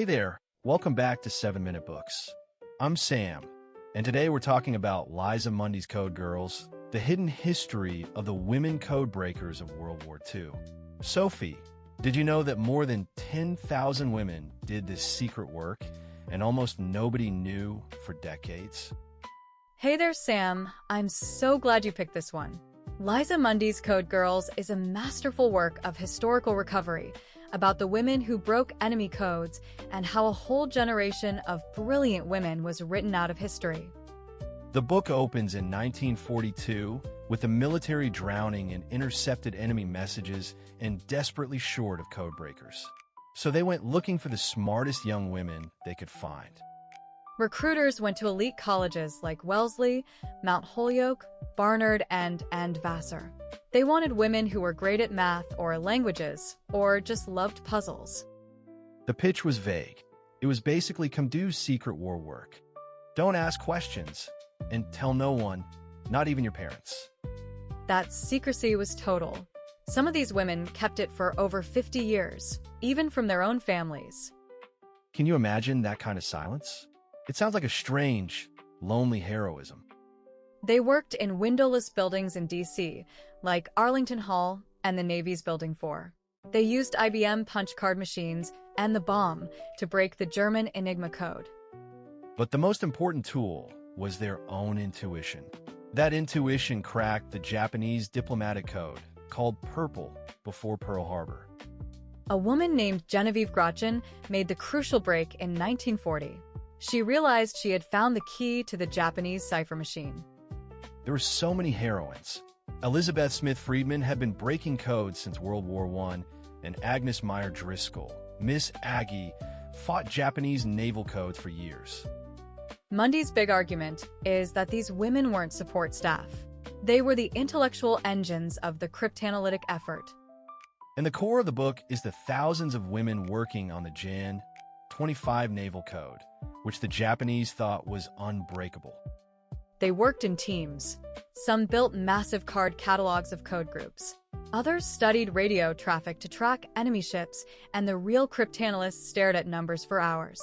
Hey there, welcome back to 7-Minute Books. I'm Sam, and today we're talking about Liza Mundy's Code Girls, the hidden history of the women code breakers of World War II. Sophie, did you know that more than 10,000 women did this secret work, and almost nobody knew for decades? Hey there, Sam. I'm so glad you picked this one. Liza Mundy's Code Girls is a masterful work of historical recovery about the women who broke enemy codes and how a whole generation of brilliant women was written out of history. The book opens in 1942 with the military drowning in intercepted enemy messages and desperately short of code breakers. So they went looking for the smartest young women they could find. Recruiters went to elite colleges like Wellesley, Mount Holyoke, Barnard, and Vassar. They wanted women who were great at math or languages, or just loved puzzles. The pitch was vague. It was basically come do secret war work. Don't ask questions, and tell no one, not even your parents. That secrecy was total. Some of these women kept it for over 50 years, even from their own families. Can you imagine that kind of silence? It sounds like a strange, lonely heroism. They worked in windowless buildings in D.C., like Arlington Hall and the Navy's Building 4. They used IBM punch card machines and the bomb to break the German Enigma code. But the most important tool was their own intuition. That intuition cracked the Japanese diplomatic code, called Purple, before Pearl Harbor. A woman named Genevieve Grotjan made the crucial break in 1940. She realized she had found the key to the Japanese cipher machine. There were so many heroines. Elizabeth Smith Friedman had been breaking codes since World War I, and Agnes Meyer Driscoll, Miss Aggie, fought Japanese naval codes for years. Mundy's big argument is that these women weren't support staff. They were the intellectual engines of the cryptanalytic effort. And the core of the book is the thousands of women working on the Jan 25 naval code, which the Japanese thought was unbreakable. They worked in teams. Some built massive card catalogs of code groups. Others studied radio traffic to track enemy ships, and the real cryptanalysts stared at numbers for hours.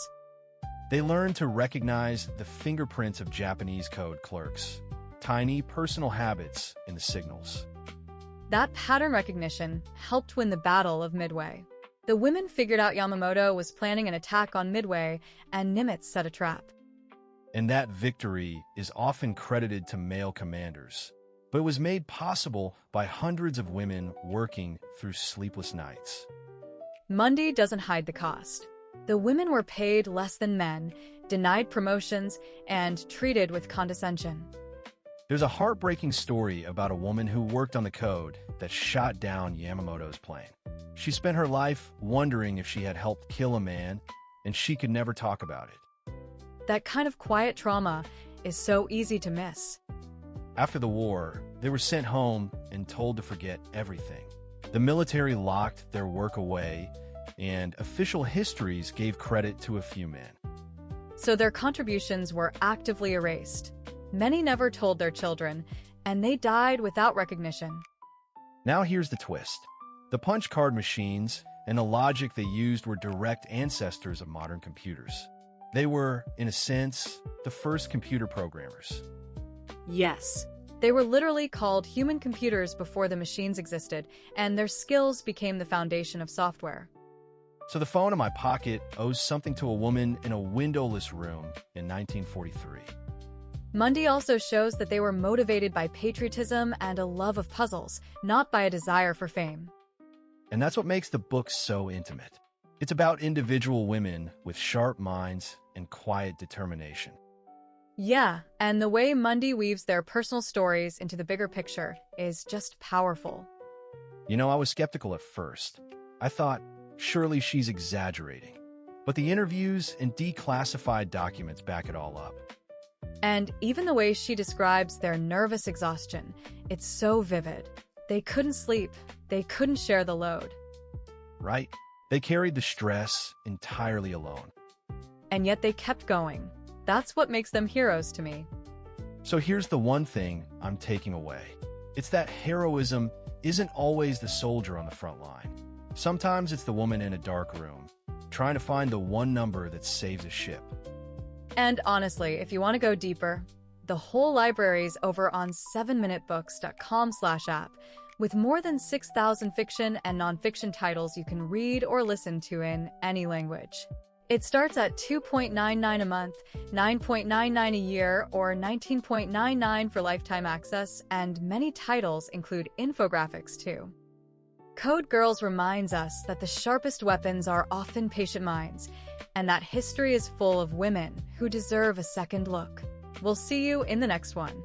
They learned to recognize the fingerprints of Japanese code clerks, tiny personal habits in the signals. That pattern recognition helped win the Battle of Midway. The women figured out Yamamoto was planning an attack on Midway, and Nimitz set a trap. And that victory is often credited to male commanders, but it was made possible by hundreds of women working through sleepless nights. Mundy doesn't hide the cost. The women were paid less than men, denied promotions, and treated with condescension. There's a heartbreaking story about a woman who worked on the code that shot down Yamamoto's plane. She spent her life wondering if she had helped kill a man, and she could never talk about it. That kind of quiet trauma is so easy to miss. After the war, they were sent home and told to forget everything. The military locked their work away, and official histories gave credit to a few men. So their contributions were actively erased. Many never told their children, and they died without recognition. Now here's the twist. The punch card machines and the logic they used were direct ancestors of modern computers. They were, in a sense, the first computer programmers. Yes. They were literally called human computers before the machines existed, and their skills became the foundation of software. So the phone in my pocket owes something to a woman in a windowless room in 1943. Mundy also shows that they were motivated by patriotism and a love of puzzles, not by a desire for fame. And that's what makes the book so intimate. It's about individual women with sharp minds and quiet determination. Yeah, and the way Mundy weaves their personal stories into the bigger picture is just powerful. You know, I was skeptical at first. I thought, surely she's exaggerating. But the interviews and declassified documents back it all up. And even the way she describes their nervous exhaustion, it's so vivid. They couldn't sleep. They couldn't share the load. Right? They carried the stress entirely alone. And yet they kept going. That's what makes them heroes to me. So here's the one thing I'm taking away. It's that heroism isn't always the soldier on the front line. Sometimes it's the woman in a dark room, trying to find the one number that saves a ship. And honestly, if you want to go deeper, the whole library's over on 7minutebooks.com/app, with more than 6,000 fiction and nonfiction titles you can read or listen to in any language. It starts at $2.99 a month, $9.99 a year, or $19.99 for lifetime access, and many titles include infographics too. Code Girls reminds us that the sharpest weapons are often patient minds, and that history is full of women who deserve a second look. We'll see you in the next one.